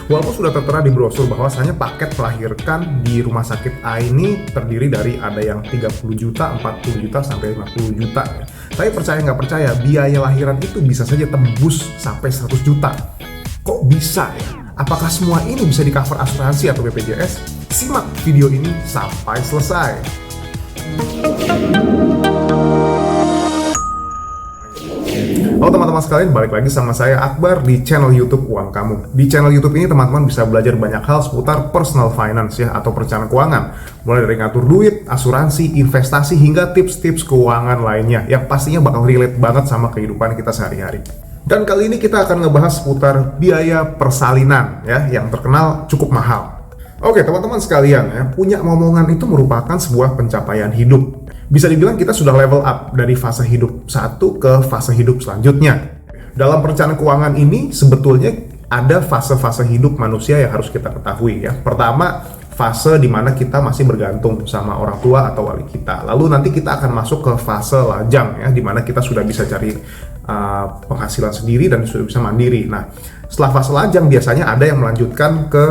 Walaupun sudah tertera di brosur bahwasanya paket melahirkan di rumah sakit A ini terdiri dari ada yang 30 juta, 40 juta, sampai 50 juta. Tapi percaya nggak percaya, biaya lahiran itu bisa saja tembus sampai 100 juta. Kok bisa ya? Apakah semua ini bisa di-cover asuransi atau BPJS? Simak video ini sampai selesai. Halo teman-teman sekalian, balik lagi sama saya Akbar di channel YouTube Uang Kamu. Di channel YouTube ini teman-teman bisa belajar banyak hal seputar personal finance ya, atau perencanaan keuangan. Mulai dari ngatur duit, asuransi, investasi, hingga tips-tips keuangan lainnya yang pastinya bakal relate banget sama kehidupan kita sehari-hari. Dan kali ini kita akan ngebahas seputar biaya persalinan ya, yang terkenal cukup mahal. Oke teman-teman sekalian ya, punya momongan itu merupakan sebuah pencapaian hidup. Bisa dibilang kita sudah level up dari fase hidup satu ke fase hidup selanjutnya. Dalam perencanaan keuangan ini sebetulnya ada fase-fase hidup manusia yang harus kita ketahui ya. Pertama, fase di mana kita masih bergantung sama orang tua atau wali kita. Lalu nanti kita akan masuk ke fase lajang ya, di mana kita sudah bisa cari penghasilan sendiri dan sudah bisa mandiri. Nah, setelah fase lajang biasanya ada yang melanjutkan ke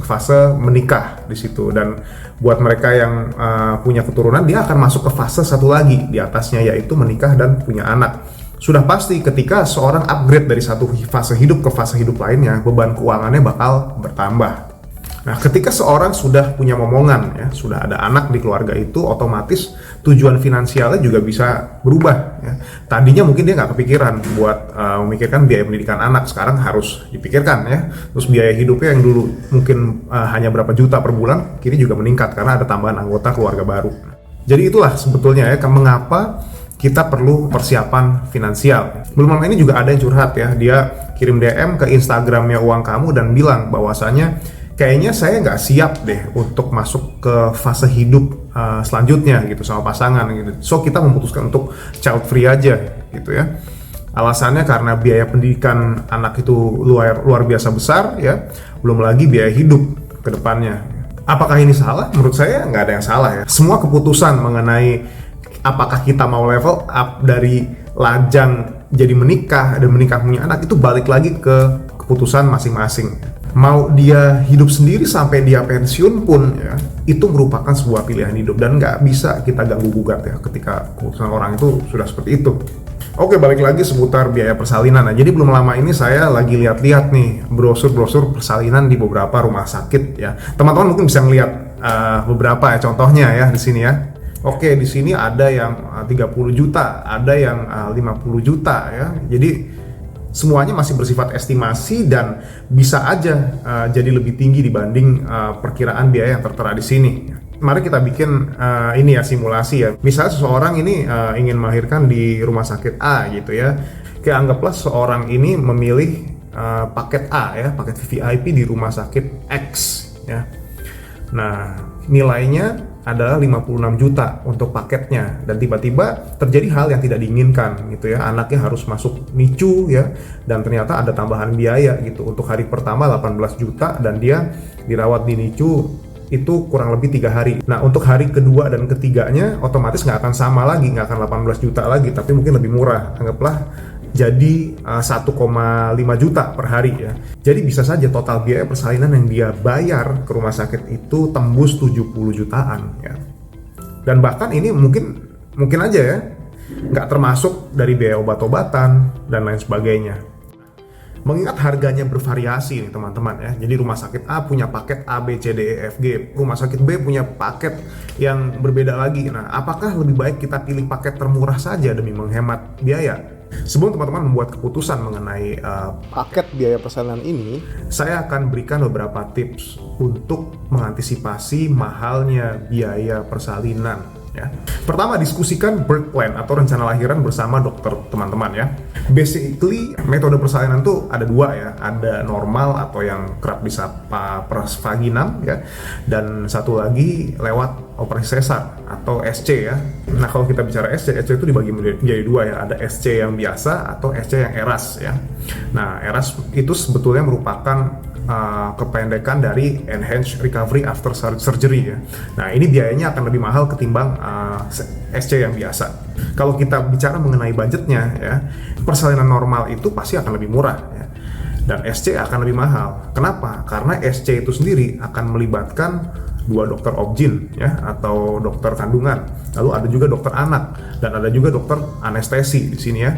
fase menikah di situ, dan buat mereka yang punya keturunan dia akan masuk ke fase satu lagi di atasnya, yaitu menikah dan punya anak. Sudah pasti ketika seorang upgrade dari satu fase hidup ke fase hidup lainnya, beban keuangannya bakal bertambah. Nah, ketika seorang sudah punya momongan ya, sudah ada anak di keluarga itu, otomatis tujuan finansialnya juga bisa berubah ya. Tadinya mungkin dia nggak kepikiran buat memikirkan biaya pendidikan anak, sekarang harus dipikirkan ya. Terus biaya hidupnya yang dulu mungkin hanya berapa juta per bulan, kini juga meningkat karena ada tambahan anggota keluarga baru. Jadi itulah sebetulnya ya, mengapa kita perlu persiapan finansial. Belum lama ini juga ada yang curhat ya, dia kirim DM ke Instagramnya Uang Kamu dan bilang bahwasanya kayaknya saya nggak siap deh untuk masuk ke fase hidup selanjutnya gitu sama pasangan gitu. So kita memutuskan untuk child free aja gitu ya. Alasannya karena biaya pendidikan anak itu luar biasa besar ya. Belum lagi biaya hidup ke depannya. Apakah ini salah? Menurut saya nggak ada yang salah ya. Semua keputusan mengenai apakah kita mau level up dari lajang jadi menikah dan menikah punya anak itu balik lagi ke keputusan masing-masing. Mau dia hidup sendiri sampai dia pensiun pun ya, itu merupakan sebuah pilihan hidup dan nggak bisa kita ganggu gugat ya ketika keputusan orang itu sudah seperti itu. Oke, balik lagi seputar biaya persalinan. Nah, jadi belum lama ini saya lagi lihat-lihat nih brosur-brosur persalinan di beberapa rumah sakit ya. Teman-teman mungkin bisa ngelihat beberapa ya contohnya ya di sini ya. Oke, di sini ada yang 30 juta, ada yang 50 juta ya. Jadi semuanya masih bersifat estimasi dan bisa aja jadi lebih tinggi dibanding perkiraan biaya yang tertera di sini. Mari kita bikin ini ya, simulasi ya. Misalnya seseorang ini ingin melahirkan di rumah sakit A gitu ya. Kayak anggaplah seorang ini memilih paket A ya, paket VIP di rumah sakit X ya. Nah, nilainya adalah 56 juta untuk paketnya, dan tiba-tiba terjadi hal yang tidak diinginkan gitu ya, anaknya harus masuk NICU ya, dan ternyata ada tambahan biaya gitu. Untuk hari pertama 18 juta dan dia dirawat di NICU itu kurang lebih 3 hari. Nah, untuk hari kedua dan ketiganya otomatis nggak akan sama lagi, nggak akan 18 juta lagi, tapi mungkin lebih murah, anggaplah jadi 1,5 juta per hari ya. Jadi bisa saja total biaya persalinan yang dia bayar ke rumah sakit itu tembus 70 jutaan ya. Dan bahkan ini mungkin aja ya, nggak termasuk dari biaya obat-obatan dan lain sebagainya. Mengingat harganya bervariasi nih teman-teman ya. Jadi rumah sakit A punya paket A, B, C, D, E, F, G. Rumah sakit B punya paket yang berbeda lagi. Nah, apakah lebih baik kita pilih paket termurah saja demi menghemat biaya? Sebelum teman-teman membuat keputusan mengenai paket biaya persalinan ini, saya akan berikan beberapa tips untuk mengantisipasi mahalnya biaya persalinan ya. Pertama, diskusikan birth plan atau rencana lahiran bersama dokter teman-teman ya. Basically, metode persalinan tuh ada dua ya, ada normal atau yang kerap disapa pers vaginam ya, dan satu lagi lewat operasi sesar atau SC ya. Nah, kalau kita bicara SC itu dibagi menjadi dua ya, ada SC yang biasa atau SC yang ERAS ya. Nah, ERAS itu sebetulnya merupakan kependekan dari Enhanced Recovery After Surgery ya. Nah, ini biayanya akan lebih mahal ketimbang SC yang biasa. Kalau kita bicara mengenai budgetnya ya, persalinan normal itu pasti akan lebih murah ya. dan SC akan lebih mahal. Kenapa? Karena SC itu sendiri akan melibatkan 2 dokter obgyn ya, atau dokter kandungan, lalu ada juga dokter anak, dan ada juga dokter anestesi di sini ya,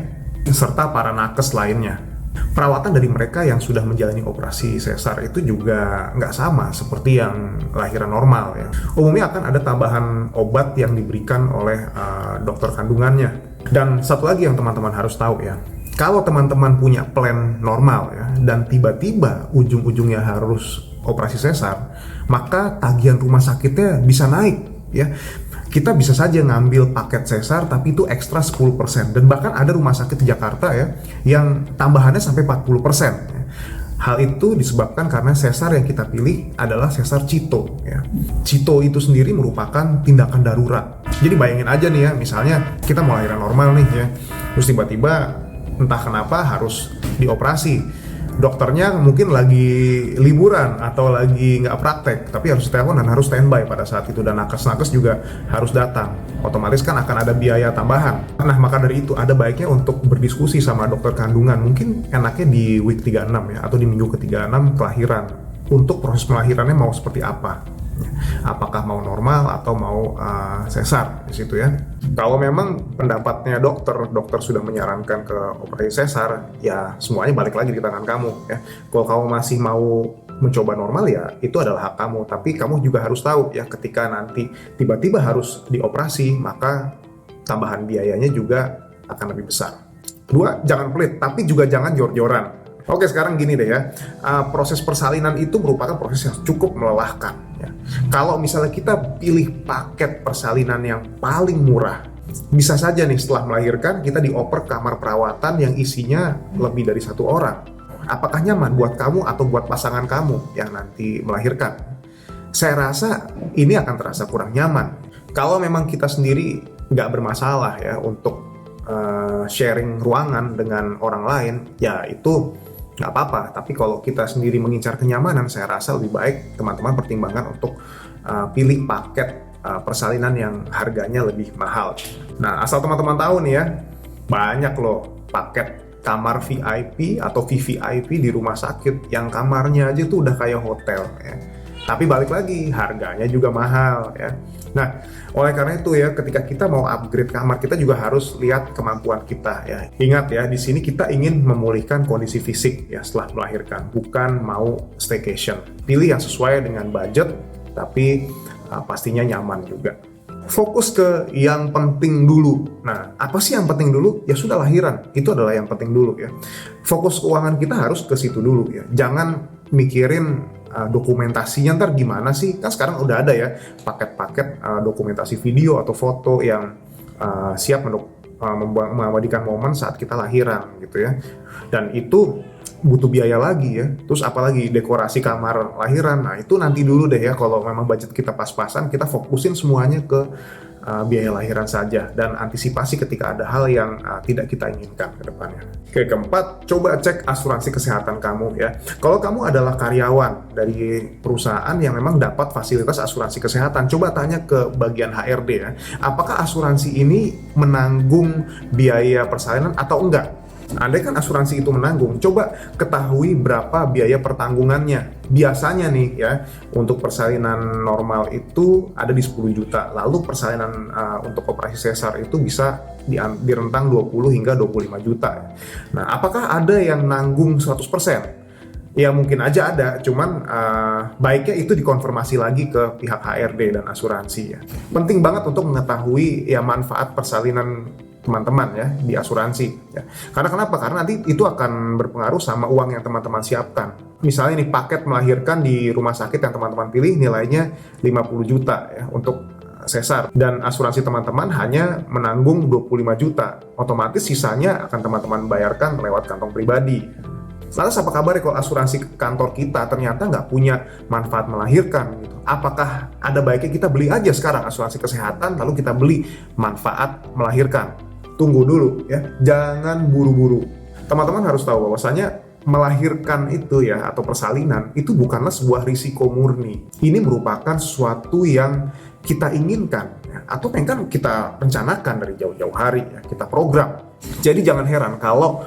serta para nakes lainnya. Perawatan dari mereka yang sudah menjalani operasi sesar itu juga nggak sama seperti yang lahiran normal ya. Umumnya akan ada tambahan obat yang diberikan oleh dokter kandungannya. Dan satu lagi yang teman-teman harus tahu ya, kalau teman-teman punya plan normal ya, dan tiba-tiba ujung-ujungnya harus operasi sesar, maka tagihan rumah sakitnya bisa naik ya. Kita bisa saja ngambil paket sesar tapi itu ekstra 10%, dan bahkan ada rumah sakit di Jakarta ya yang tambahannya sampai 40% ya. Hal itu disebabkan karena sesar yang kita pilih adalah sesar Cito ya. Cito itu sendiri merupakan tindakan darurat. Jadi bayangin aja nih ya, misalnya kita mau lahiran normal nih ya, terus tiba-tiba entah kenapa harus dioperasi. Dokternya mungkin lagi liburan atau lagi nggak praktek, tapi harus telepon dan harus standby pada saat itu, dan nakes-nakes juga harus datang. Otomatis kan akan ada biaya tambahan. Nah, maka dari itu ada baiknya untuk berdiskusi sama dokter kandungan, mungkin enaknya di week 36 ya, atau di minggu ke-36 kelahiran, untuk proses pelahirannya mau seperti apa. Apakah mau normal atau mau sesar di situ ya. Kalau memang pendapatnya dokter sudah menyarankan ke operasi sesar, ya semuanya balik lagi di tangan kamu ya. Kalau kamu masih mau mencoba normal ya itu adalah hak kamu, tapi kamu juga harus tahu ya, ketika nanti tiba-tiba harus dioperasi, maka tambahan biayanya juga akan lebih besar. 2, jangan pelit, tapi juga jangan jor-joran. Oke, sekarang gini deh ya, proses persalinan itu merupakan proses yang cukup melelahkan ya. Kalau misalnya kita pilih paket persalinan yang paling murah, bisa saja nih setelah melahirkan kita dioper kamar perawatan yang isinya lebih dari 1 orang. Apakah nyaman buat kamu atau buat pasangan kamu yang nanti melahirkan? Saya rasa ini akan terasa kurang nyaman. Kalau memang kita sendiri nggak bermasalah ya untuk sharing ruangan dengan orang lain, ya itu nggak apa-apa. Tapi kalau kita sendiri mengincar kenyamanan, saya rasa lebih baik teman-teman pertimbangkan untuk pilih paket persalinan yang harganya lebih mahal. Nah, asal teman-teman tahu nih ya, banyak loh paket kamar VIP atau VVIP di rumah sakit yang kamarnya aja tuh udah kayak hotel ya. Tapi balik lagi, harganya juga mahal ya. Nah, oleh karena itu ya, ketika kita mau upgrade kamar, kita juga harus lihat kemampuan kita ya. Ingat ya, di sini kita ingin memulihkan kondisi fisik ya setelah melahirkan, bukan mau staycation. Pilih yang sesuai dengan budget, tapi pastinya nyaman juga. Fokus ke yang penting dulu. Nah, apa sih yang penting dulu? Ya sudah, lahiran. Itu adalah yang penting dulu ya. Fokus keuangan kita harus ke situ dulu ya. Jangan mikirin dokumentasinya ntar gimana sih. Kan sekarang udah ada ya paket-paket dokumentasi video atau foto yang siap mengabadikan momen saat kita lahiran gitu ya. Dan itu butuh biaya lagi ya. Terus apalagi dekorasi kamar lahiran. Nah, itu nanti dulu deh ya, kalau memang budget kita pas-pasan, kita fokusin semuanya ke biaya lahiran saja dan antisipasi ketika ada hal yang tidak kita inginkan ke depannya. Oke, keempat, coba cek asuransi kesehatan kamu ya. Kalau kamu adalah karyawan dari perusahaan yang memang dapat fasilitas asuransi kesehatan, coba tanya ke bagian HRD ya, apakah asuransi ini menanggung biaya persalinan atau enggak? Andai kan asuransi itu menanggung, coba ketahui berapa biaya pertanggungannya. Biasanya nih ya, untuk persalinan normal itu ada di 10 juta. Lalu persalinan untuk operasi sesar itu bisa di rentang 20 hingga 25 juta. Nah, apakah ada yang nanggung 100%? Ya mungkin aja ada, cuman baiknya itu dikonfirmasi lagi ke pihak HRD dan asuransi ya. Penting banget untuk mengetahui ya manfaat persalinan teman-teman ya di asuransi ya. Karena kenapa? Karena nanti itu akan berpengaruh sama uang yang teman-teman siapkan. Misalnya nih, paket melahirkan di rumah sakit yang teman-teman pilih nilainya 50 juta ya untuk sesar, dan asuransi teman-teman hanya menanggung 25 juta. Otomatis sisanya akan teman-teman bayarkan lewat kantong pribadi. Lantas apa kabar kalau asuransi kantor kita ternyata nggak punya manfaat melahirkan gitu? Apakah ada baiknya kita beli aja sekarang asuransi kesehatan lalu kita beli manfaat melahirkan? Tunggu dulu ya, jangan buru-buru. Teman-teman harus tahu bahwasanya melahirkan itu ya, atau persalinan itu bukanlah sebuah risiko murni. Ini merupakan sesuatu yang kita inginkan ya, atau pengen kita rencanakan dari jauh-jauh hari ya, kita program. Jadi jangan heran kalau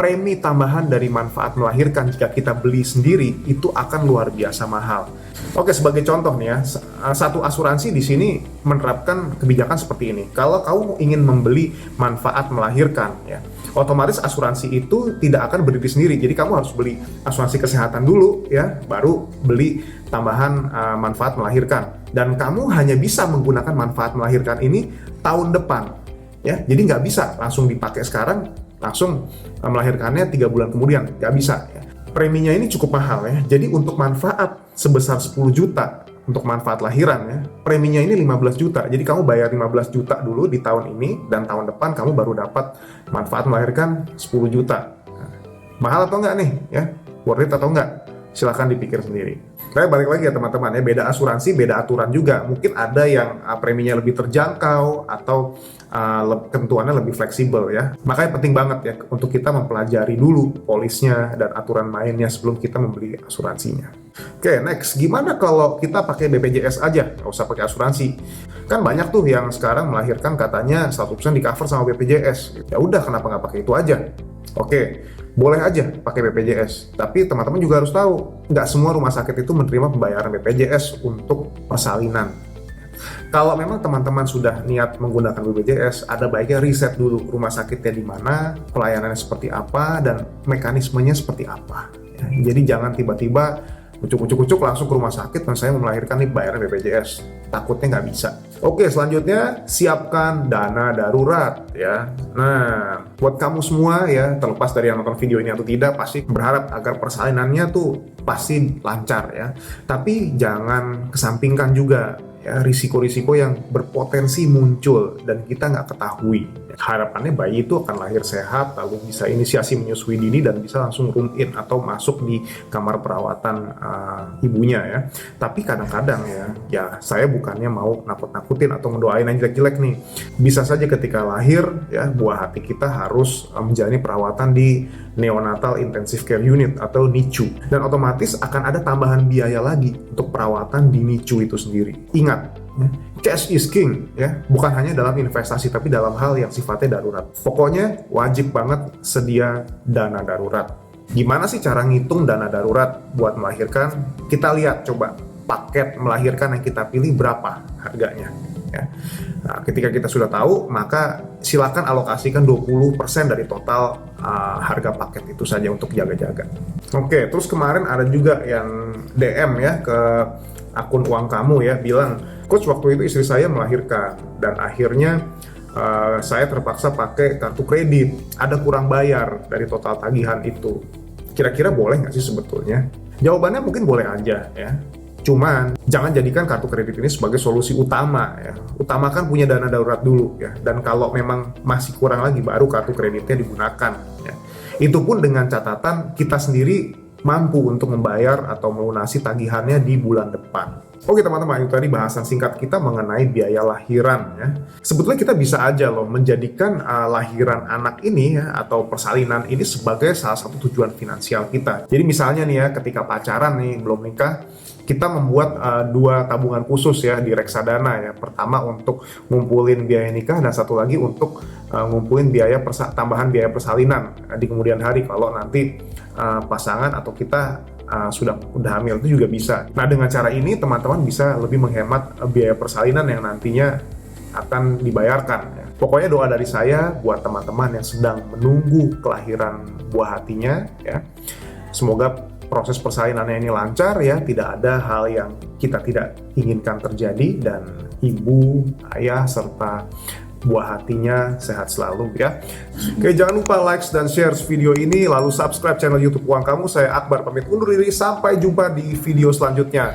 premi tambahan dari manfaat melahirkan jika kita beli sendiri itu akan luar biasa mahal. Oke, sebagai contoh nih ya, satu asuransi di sini menerapkan kebijakan seperti ini. Kalau kamu ingin membeli manfaat melahirkan, ya, otomatis asuransi itu tidak akan berdiri sendiri. Jadi kamu harus beli asuransi kesehatan dulu, ya, baru beli tambahan manfaat melahirkan. Dan kamu hanya bisa menggunakan manfaat melahirkan ini tahun depan, ya. Jadi nggak bisa langsung dipakai sekarang, langsung melahirkannya 3 bulan kemudian, nggak bisa. Ya. Preminya ini cukup mahal ya. Jadi untuk manfaat sebesar 10 juta untuk manfaat lahiran ya, preminya ini 15 juta. Jadi kamu bayar 15 juta dulu di tahun ini, dan tahun depan kamu baru dapat manfaat melahirkan 10 juta. Nah, mahal atau enggak nih ya? Worth it atau enggak? Silahkan dipikir sendiri. Tapi balik lagi ya teman-teman ya, beda asuransi, beda aturan juga. Mungkin ada yang preminya lebih terjangkau atau ketentuannya lebih fleksibel ya. Makanya penting banget ya untuk kita mempelajari dulu polisnya dan aturan mainnya sebelum kita membeli asuransinya. Oke, next. Gimana kalau kita pakai BPJS aja, nggak usah pakai asuransi? Kan banyak tuh yang sekarang melahirkan katanya 100% di cover sama BPJS. Ya udah, kenapa nggak pakai itu aja? Oke, boleh aja pakai BPJS, tapi teman-teman juga harus tahu, nggak semua rumah sakit itu menerima pembayaran BPJS untuk persalinan. Kalau memang teman-teman sudah niat menggunakan BPJS, ada baiknya riset dulu rumah sakitnya di mana, pelayanannya seperti apa, dan mekanismenya seperti apa. Ya, jadi jangan tiba-tiba ucuk-ucuk langsung ke rumah sakit dan saya mau melahirkan nih bayaran BPJS. Takutnya nggak bisa. Oke, selanjutnya siapkan dana darurat ya. Nah, buat kamu semua ya, terlepas dari yang nonton video ini atau tidak, pasti berharap agar persalinannya tuh pasti lancar ya. Tapi jangan kesampingkan juga ya risiko-risiko yang berpotensi muncul dan kita nggak ketahui. Harapannya bayi itu akan lahir sehat, lalu bisa inisiasi menyusui dini dan bisa langsung room in atau masuk di kamar perawatan ibunya ya. Tapi kadang-kadang ya saya bukannya mau nakut-nakutin atau mendoain yang jelek-jelek nih. Bisa saja ketika lahir ya buah hati kita harus menjalani perawatan di neonatal intensive care unit atau NICU, dan otomatis akan ada tambahan biaya lagi untuk perawatan di NICU itu sendiri. Ingat, cash is king ya, bukan hanya dalam investasi tapi dalam hal yang sifatnya darurat. Pokoknya wajib banget sedia dana darurat. Gimana sih cara ngitung dana darurat buat melahirkan? Kita lihat coba paket melahirkan yang kita pilih berapa harganya ya. Nah, ketika kita sudah tahu, maka silakan alokasikan 20% dari total harga paket itu saja untuk jaga-jaga. Oke, terus kemarin ada juga yang DM ya ke akun uang kamu ya, bilang, "Coach, waktu itu istri saya melahirkan dan akhirnya saya terpaksa pakai kartu kredit, ada kurang bayar dari total tagihan itu. Kira-kira boleh nggak sih sebetulnya?" Jawabannya mungkin boleh aja ya. Cuman jangan jadikan kartu kredit ini sebagai solusi utama ya. Utamakan punya dana darurat dulu ya. Dan kalau memang masih kurang lagi, baru kartu kreditnya digunakan ya. Itu pun dengan catatan kita sendiri mampu untuk membayar atau melunasi tagihannya di bulan depan. Oke teman-teman, itu tadi bahasan singkat kita mengenai biaya lahiran ya. Sebetulnya kita bisa aja loh menjadikan lahiran anak ini ya, atau persalinan ini sebagai salah satu tujuan finansial kita. Jadi misalnya nih ya, ketika pacaran nih, belum nikah, kita membuat 2 tabungan khusus ya di reksadana ya. Pertama untuk ngumpulin biaya nikah, dan satu lagi untuk ngumpulin tambahan biaya persalinan di kemudian hari kalau nanti pasangan atau kita sudah hamil, itu juga bisa. Nah, dengan cara ini teman-teman bisa lebih menghemat biaya persalinan yang nantinya akan dibayarkan ya. Pokoknya doa dari saya buat teman-teman yang sedang menunggu kelahiran buah hatinya ya. Semoga proses persalinannya ini lancar ya, tidak ada hal yang kita tidak inginkan terjadi, dan ibu, ayah, serta buah hatinya sehat selalu ya. Oke, jangan lupa like dan share video ini, lalu subscribe channel YouTube Uang Kamu. Saya Akbar pamit undur diri, sampai jumpa di video selanjutnya.